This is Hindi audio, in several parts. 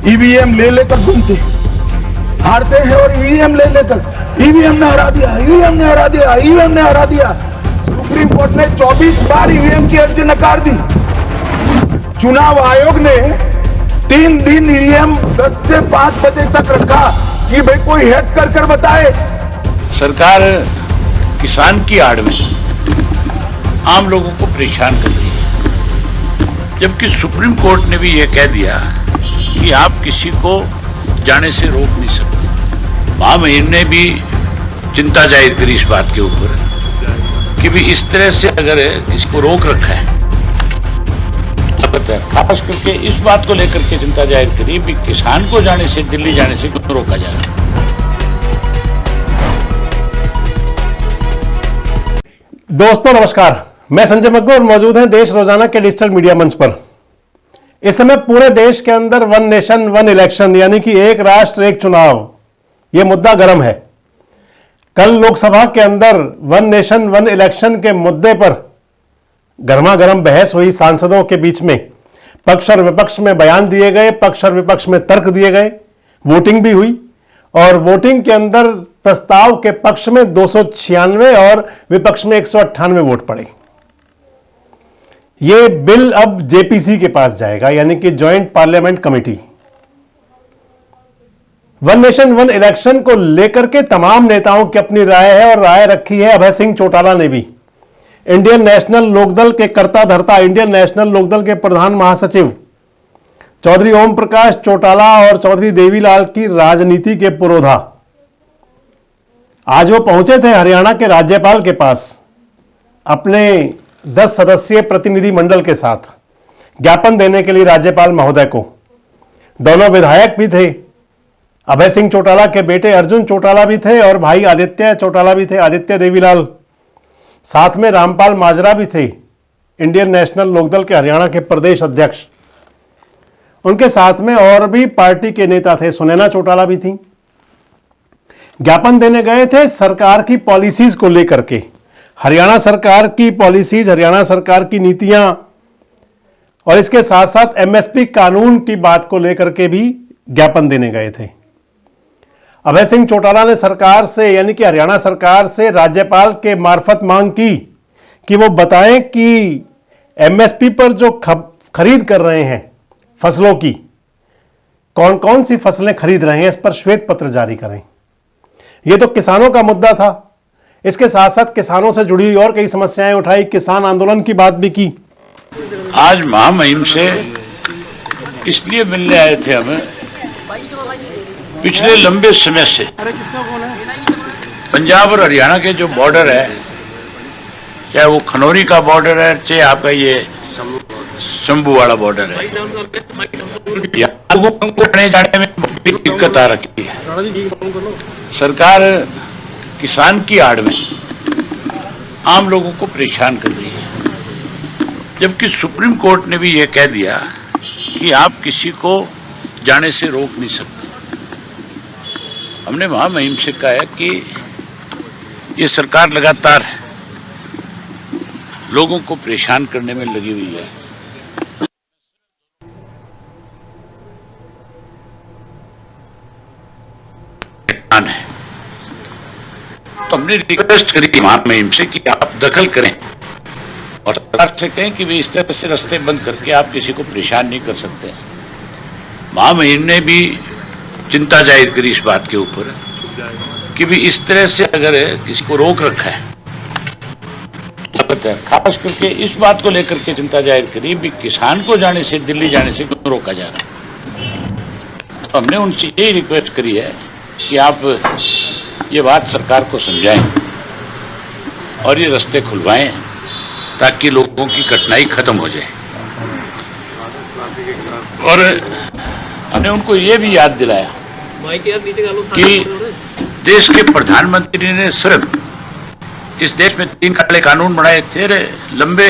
ईवीएम ले लेकर घूमते, हारते हैं और ईवीएम ले लेकर ईवीएम ने हरा दिया, ईवीएम ने हरा दिया, ईवीएम ने हरा दिया। सुप्रीम कोर्ट ने 24 बार ईवीएम की अर्जी नकार दी। चुनाव आयोग ने 3 दिन ईवीएम 10 से 5 बजे तक रखा कि भाई कोई हैक कर बताए। सरकार किसान की आड़ में आम लोगों को परेशान कर रही है, जबकि सुप्रीम कोर्ट ने भी यह कह दिया कि आप किसी को जाने से रोक नहीं सकते। महामहिम ने भी चिंता जाहिर करी इस बात के ऊपर कि भी इस तरह से अगर किसी को रोक रखा है, खास करके इस बात को लेकर के चिंता जाहिर करी भी किसान को जाने से, दिल्ली जाने से क्यों रोका जा रहा है। दोस्तों नमस्कार, मैं संजय मग्गू और मौजूद हैं देश रोजाना के डिजिटल मीडिया मंच पर। इस समय पूरे देश के अंदर वन नेशन वन इलेक्शन यानी कि एक राष्ट्र एक चुनाव, यह मुद्दा गर्म है। कल लोकसभा के अंदर वन नेशन वन इलेक्शन के मुद्दे पर गर्मा गर्म बहस हुई सांसदों के बीच में। पक्ष और विपक्ष में बयान दिए गए, पक्ष और विपक्ष में तर्क दिए गए, वोटिंग भी हुई और वोटिंग के अंदर प्रस्ताव के पक्ष में 296 और विपक्ष में 198 वोट पड़े। यह बिल अब जेपीसी के पास जाएगा, यानी कि joint parliament committee. One nation one election को लेकर के तमाम नेताओं की अपनी राय है और राय रखी है अभय सिंह चौटाला ने भी। इंडियन नेशनल लोकदल के कर्ता धर्ता, इंडियन नेशनल लोकदल के प्रधान महासचिव चौधरी ओम प्रकाश चौटाला और चौधरी देवीलाल की राजनीति के पुरोधा आज वो पहुंचे थे हरियाणा के राज्यपाल के पास अपने 10 सदस्यीय प्रतिनिधि मंडल के साथ ज्ञापन देने के लिए राज्यपाल महोदय को। दोनों विधायक भी थे, अभय सिंह चौटाला के बेटे अर्जुन चौटाला भी थे और भाई आदित्य चौटाला भी थे, आदित्य देवीलाल। साथ में रामपाल माजरा भी थे, इंडियन नेशनल लोकदल के हरियाणा के प्रदेश अध्यक्ष। उनके साथ में और भी पार्टी के नेता थे, सुनैना चौटाला भी थी। ज्ञापन देने गए थे सरकार की पॉलिसीज को लेकर के, हरियाणा सरकार की पॉलिसीज, हरियाणा सरकार की नीतियां और इसके साथ साथ एमएसपी कानून की बात को लेकर के भी ज्ञापन देने गए थे। अभय सिंह चौटाला ने सरकार से यानी कि हरियाणा सरकार से राज्यपाल के मार्फत मांग की कि वो बताएं कि एमएसपी पर जो खरीद कर रहे हैं फसलों की, कौन कौन सी फसलें खरीद रहे हैं, इस पर श्वेत पत्र जारी करें। यह तो किसानों का मुद्दा था। इसके साथ साथ किसानों से जुड़ी और कई समस्याएं उठाई, किसान आंदोलन की बात भी की। आज महामहिम से इसलिए मिलने आए थे हमें, पिछले लंबे समय से पंजाब और हरियाणा के जो बॉर्डर है, चाहे वो खनौरी का बॉर्डर है, चाहे आपका ये शंभू वाला बॉर्डर है, आने जाने में दिक्कत आ रखी है। सरकार किसान की आड़ में आम लोगों को परेशान कर रही है, जबकि सुप्रीम कोर्ट ने भी यह कह दिया कि आप किसी को जाने से रोक नहीं सकते। हमने महामहिम से कहा है कि ये सरकार लगातार लोगों को परेशान करने में लगी हुई है। तो हमने रिक्वेस्ट करी महामहिम से कि आप दखल करें और सरकार से कहें कि वे इस तरह से रास्ते बंद करके आप किसी को परेशान नहीं कर सकते। महामहिम ने भी चिंता जाहिर करी इस बात के ऊपर कि भी इस तरह से अगर किसी को रोक रखा है, खास करके इस बात को लेकर के चिंता जाहिर करी भी किसान को जाने से, दिल्ली जाने से क्यों रोका जा रहा है। तो हमने उनसे यही रिक्वेस्ट करी है कि आप ये बात सरकार को समझाएं और ये रास्ते खुलवाएं ताकि लोगों की कठिनाई खत्म हो जाए। और हमने उनको ये भी याद दिलाया कि देश के प्रधानमंत्री ने सिर्फ इस देश में 3 काले कानून बनाए थे, लंबे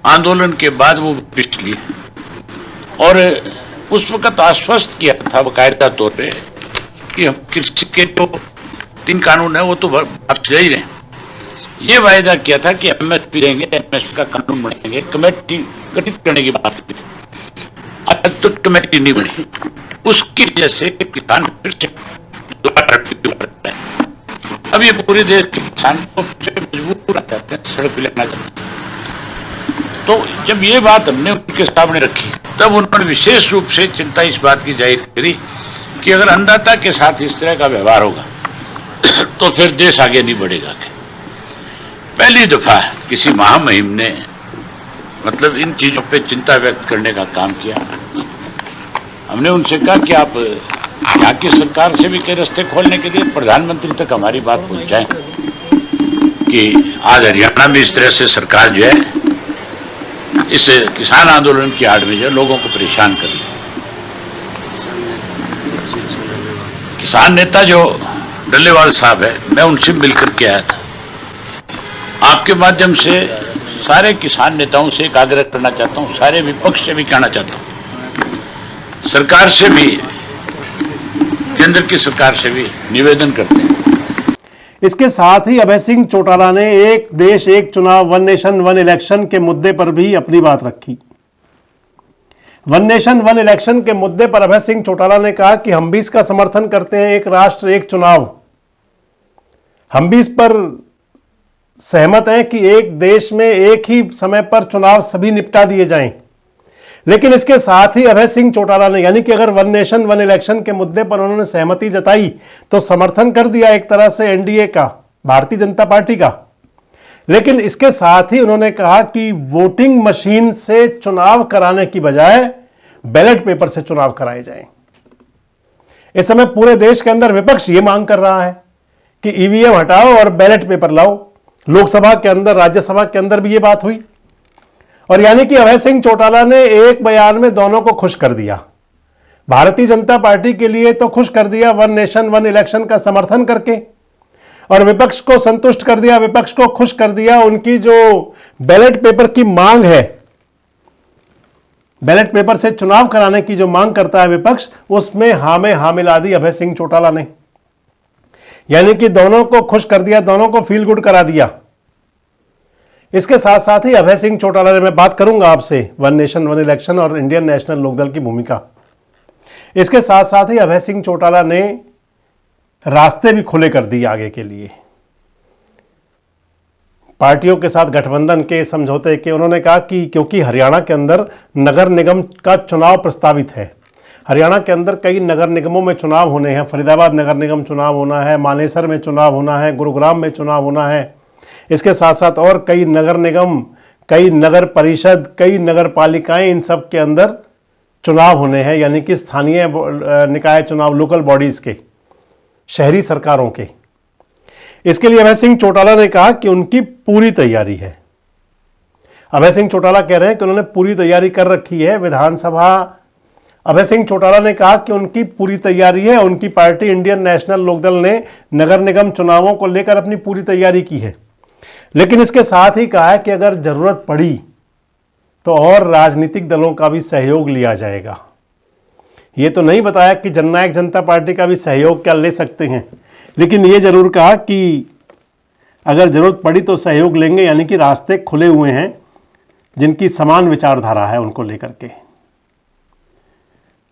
आंदोलन के बाद वो पिछ लिए और उस वक्त आश्वस्त किया था बाकायदा तौर पे कि हम कृषि के जो 3 कानून है वो तो वापस ले ही रहे। ये वायदा किया था कि एमएसपी देंगे, एमएसपी का कानून बनाएंगे, कमेटी गठित करने की बात की थी। आज तक कमेटी नहीं बनी। उसकी वजह से किसान फिर से दोबारा रहे हैं। अब ये पूरे देश के किसान को फिर से मजबूर आ जाते हैं, सड़क पे लेना चाहते हैं। तो जब ये बात हमने उनके सामने रखी, तब उन्होंने विशेष रूप से चिंता इस बात की जाहिर करी कि अगर अन्नदाता के साथ इस तरह का व्यवहार होगा तो फिर देश आगे नहीं बढ़ेगा। पहली दफा किसी महामहिम ने मतलब इन चीजों पे चिंता व्यक्त करने का काम किया। हमने उनसे कहा कि आप यहाँ की सरकार से भी कई रास्ते खोलने के लिए प्रधानमंत्री तक हमारी बात पहुंचाएं कि आज हरियाणा में इस तरह से सरकार जो है इस किसान आंदोलन की आड़ में जो लोगों को परेशान कर रही है। किसान नेता जो डल्लेवाल साहब है, मैं उनसे मिलकर के आया था। आपके माध्यम से सारे किसान नेताओं से एक आग्रह करना चाहता हूं, सारे विपक्ष से भी कहना चाहता हूं, सरकार से भी, केंद्र की सरकार से भी निवेदन करते हैं। इसके साथ ही अभय सिंह चौटाला ने एक देश एक चुनाव, वन नेशन वन इलेक्शन के मुद्दे पर भी अपनी बात रखी। वन नेशन वन इलेक्शन के मुद्दे पर अभय सिंह चौटाला ने कहा कि हम भी इसका समर्थन करते हैं, एक राष्ट्र एक चुनाव। हम भी इस पर सहमत हैं कि एक देश में एक ही समय पर चुनाव सभी निपटा दिए जाएं। लेकिन इसके साथ ही अभय सिंह चौटाला ने, यानी कि अगर वन नेशन वन इलेक्शन के मुद्दे पर उन्होंने सहमति जताई तो समर्थन कर दिया एक तरह से एनडीए का, भारतीय जनता पार्टी का। लेकिन इसके साथ ही उन्होंने कहा कि वोटिंग मशीन से चुनाव कराने की बजाय बैलेट पेपर से चुनाव कराए जाएं। इस समय पूरे देश के अंदर विपक्ष ये मांग कर रहा है कि ईवीएम हटाओ और बैलेट पेपर लाओ। लोकसभा के अंदर, राज्यसभा के अंदर भी ये बात हुई। और यानी कि अभय सिंह चौटाला ने एक बयान में दोनों को खुश कर दिया। भारतीय जनता पार्टी के लिए तो खुश कर दिया वन नेशन वन इलेक्शन का समर्थन करके, और विपक्ष को संतुष्ट कर दिया, विपक्ष को खुश कर दिया। उनकी जो बैलेट पेपर की मांग है, बैलेट पेपर से चुनाव कराने की जो मांग करता है विपक्ष, उसमें हाँ में हाँ मिला दी अभय सिंह चौटाला ने। यानी कि दोनों को खुश कर दिया, दोनों को फील गुड करा दिया। इसके साथ साथ ही अभय सिंह चौटाला ने, मैं बात करूंगा आपसे वन नेशन वन इलेक्शन और इंडियन नेशनल लोकदल की भूमिका। इसके साथ साथ ही अभय सिंह चौटाला ने रास्ते भी खुले कर दिए आगे के लिए, पार्टियों के साथ गठबंधन के समझौते के। उन्होंने कहा कि क्योंकि हरियाणा के अंदर नगर निगम का चुनाव प्रस्तावित है, हरियाणा के अंदर कई नगर निगमों में चुनाव होने हैं, फरीदाबाद नगर निगम चुनाव होना है, मानेसर में चुनाव होना है, गुरुग्राम में चुनाव होना है। इसके साथ साथ और कई नगर निगम, कई नगर परिषद, कई नगर पालिकाएं, इन सब के अंदर चुनाव होने हैं, यानी कि स्थानीय निकाय चुनाव, लोकल बॉडीज के, शहरी सरकारों के। इसके लिए अभय सिंह चौटाला ने कहा कि उनकी पूरी तैयारी है। अभय सिंह चौटाला कह रहे हैं कि उन्होंने पूरी तैयारी कर रखी है। विधानसभा, अभय सिंह चौटाला ने कहा कि उनकी पूरी तैयारी है, उनकी पार्टी इंडियन नेशनल लोकदल ने नगर निगम चुनावों को लेकर अपनी पूरी तैयारी की है। लेकिन इसके साथ ही कहा है कि अगर जरूरत पड़ी तो और राजनीतिक दलों का भी सहयोग लिया जाएगा। ये तो नहीं बताया कि जननायक जनता पार्टी का भी सहयोग क्या ले सकते हैं, लेकिन ये जरूर कहा कि अगर जरूरत पड़ी तो सहयोग लेंगे, यानी कि रास्ते खुले हुए हैं जिनकी समान विचारधारा है उनको लेकर के।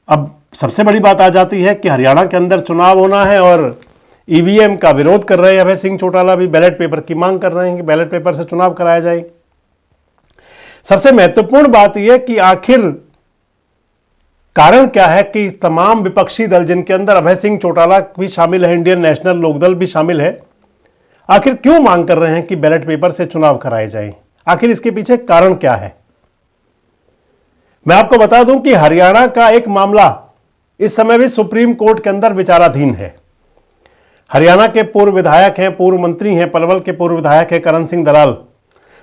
अब सबसे बड़ी बात आ जाती है कि हरियाणा के अंदर चुनाव होना है और ईवीएम का विरोध कर रहे हैं अभय सिंह चौटाला भी, बैलेट पेपर की मांग कर रहे हैं कि बैलेट पेपर से चुनाव कराया जाए। सबसे महत्वपूर्ण बात यह कि आखिर कारण क्या है कि तमाम विपक्षी दल, जिनके अंदर अभय सिंह चौटाला भी शामिल है, इंडियन नेशनल लोकदल भी शामिल है, आखिर क्यों मांग कर रहे हैं कि बैलेट पेपर से चुनाव कराए जाए? आखिर इसके पीछे कारण क्या है? मैं आपको बता दूं कि हरियाणा का एक मामला इस समय भी सुप्रीम कोर्ट के अंदर विचाराधीन है। हरियाणा के पूर्व विधायक हैं, पूर्व मंत्री हैं, पलवल के पूर्व विधायक हैं करण सिंह दलाल।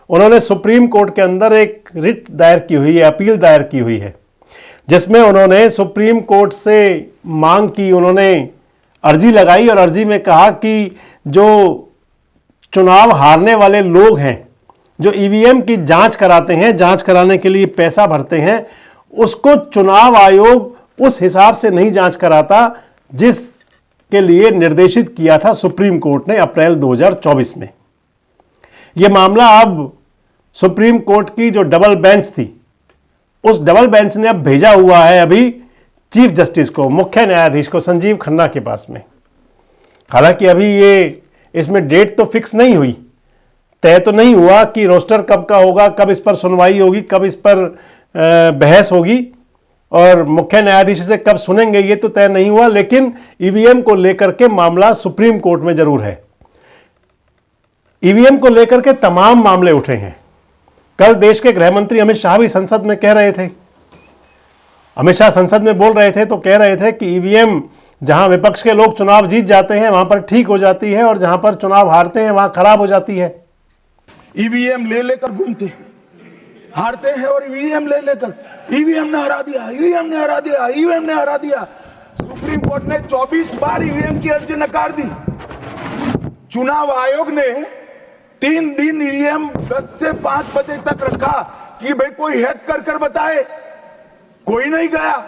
उन्होंने सुप्रीम कोर्ट के अंदर एक रिट दायर की हुई है, अपील दायर की हुई है, जिसमें उन्होंने सुप्रीम कोर्ट से मांग की, उन्होंने अर्जी लगाई और अर्जी में कहा कि जो चुनाव हारने वाले लोग हैं, जो ईवीएम की जांच कराते हैं, जांच कराने के लिए पैसा भरते हैं, उसको चुनाव आयोग उस हिसाब से नहीं जांच कराता जिसके लिए निर्देशित किया था सुप्रीम कोर्ट ने अप्रैल 2024 में। यह मामला अब सुप्रीम कोर्ट की जो डबल बेंच थी, उस डबल बेंच ने अब भेजा हुआ है अभी चीफ जस्टिस को, मुख्य न्यायाधीश को, संजीव खन्ना के पास में। हालांकि अभी ये इसमें डेट तो फिक्स नहीं हुई, तय तो नहीं हुआ कि रोस्टर कब का होगा, कब इस पर सुनवाई होगी, कब इस पर बहस होगी और मुख्य न्यायाधीश से कब सुनेंगे, ये तो तय नहीं हुआ। लेकिन ईवीएम को लेकर के मामला सुप्रीम कोर्ट में जरूर है। ईवीएम को लेकर के तमाम मामले उठे हैं। कल देश के गृह मंत्री अमित शाह भी संसद में कह रहे थे, अमित शाह संसद में बोल रहे थे तो कह रहे थे कि ईवीएम जहां विपक्ष के लोग चुनाव जीत जाते हैं वहां पर ठीक हो जाती है और जहां पर चुनाव हारते हैं वहां खराब हो जाती है। ईवीएम ले लेकर घूमते हैं, हारते हैं और ईवीएम ले लेकर, ईवीएम ने हरा दिया, ईवीएम ने हरा दिया, ईवीएम ने हरा दिया। सुप्रीम कोर्ट ने 24 बार ईवीएम की अर्जी नकार दी। चुनाव आयोग ने 3 दिन ईवीएम 10 से 5 बजे तक रखा कि भाई कोई हैक कर बताए। कोई नहीं गया,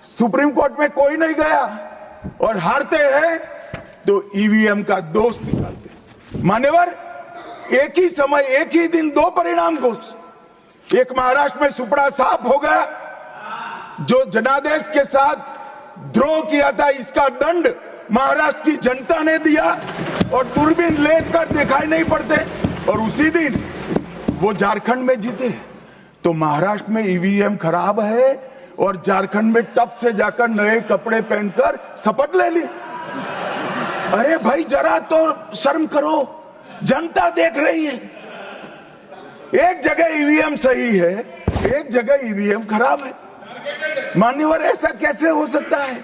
सुप्रीम कोर्ट में कोई नहीं गया और हारते हैं तो ईवीएम का दोष निकालते। मान्यवर, एक ही समय, एक ही दिन 2 परिणाम घोषित। एक महाराष्ट्र में सुपड़ा साफ हो गया, जो जनादेश के साथ द्रोह किया था इसका दंड महाराष्ट्र की जनता ने दिया और दूरबीन लेकर दिखाई नहीं पड़ते, और उसी दिन वो झारखंड में जीते। तो महाराष्ट्र में ईवीएम खराब है और झारखंड में टप से जाकर नए कपड़े पहनकर शपथ ले ली। अरे भाई जरा तो शर्म करो, जनता देख रही है। एक जगह ईवीएम सही है, एक जगह ईवीएम खराब है। मान्यवर, ऐसा कैसे हो सकता है?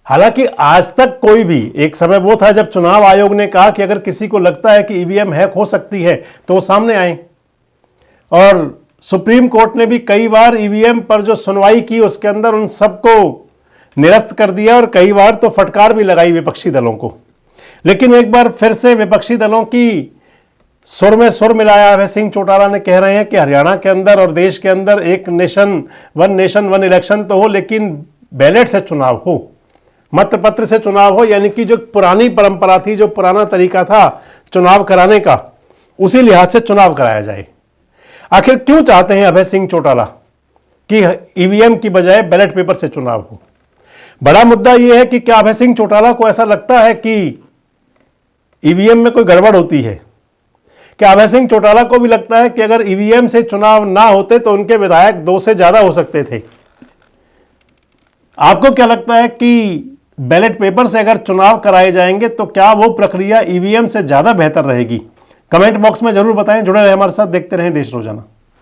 हालांकि आज तक कोई भी, एक समय वो था जब चुनाव आयोग ने कहा कि अगर किसी को लगता है कि ईवीएम हैक हो सकती है तो वो सामने आए, और सुप्रीम कोर्ट ने भी कई बार ईवीएम पर जो सुनवाई की उसके अंदर उन सबको निरस्त कर दिया और कई बार तो फटकार भी लगाई विपक्षी दलों को। लेकिन एक बार फिर से विपक्षी दलों की सुर में सुर मिलाया अभय सिंह चौटाला ने, कह रहे हैं कि हरियाणा के अंदर और देश के अंदर एक नेशन वन इलेक्शन तो हो, लेकिन बैलेट से चुनाव हो, मतपत्र से चुनाव हो, यानी कि जो पुरानी परंपरा थी, जो पुराना तरीका था चुनाव कराने का, उसी लिहाज से चुनाव कराया जाए। आखिर क्यों चाहते हैं अभय सिंह चौटाला कि ईवीएम की बजाय बैलेट पेपर से चुनाव हो? बड़ा मुद्दा यह है कि क्या अभय सिंह चौटाला को ऐसा लगता है कि ईवीएम में कोई गड़बड़ होती है? क्या अभय सिंह चौटाला को भी लगता है कि अगर ईवीएम से चुनाव ना होते तो उनके विधायक 2 से ज्यादा हो सकते थे? आपको क्या लगता है कि बैलेट पेपर से अगर चुनाव कराए जाएंगे तो क्या वो प्रक्रिया ईवीएम से ज्यादा बेहतर रहेगी? कमेंट बॉक्स में जरूर बताएं। जुड़े रहे हमारे साथ, देखते रहें देश रोजाना।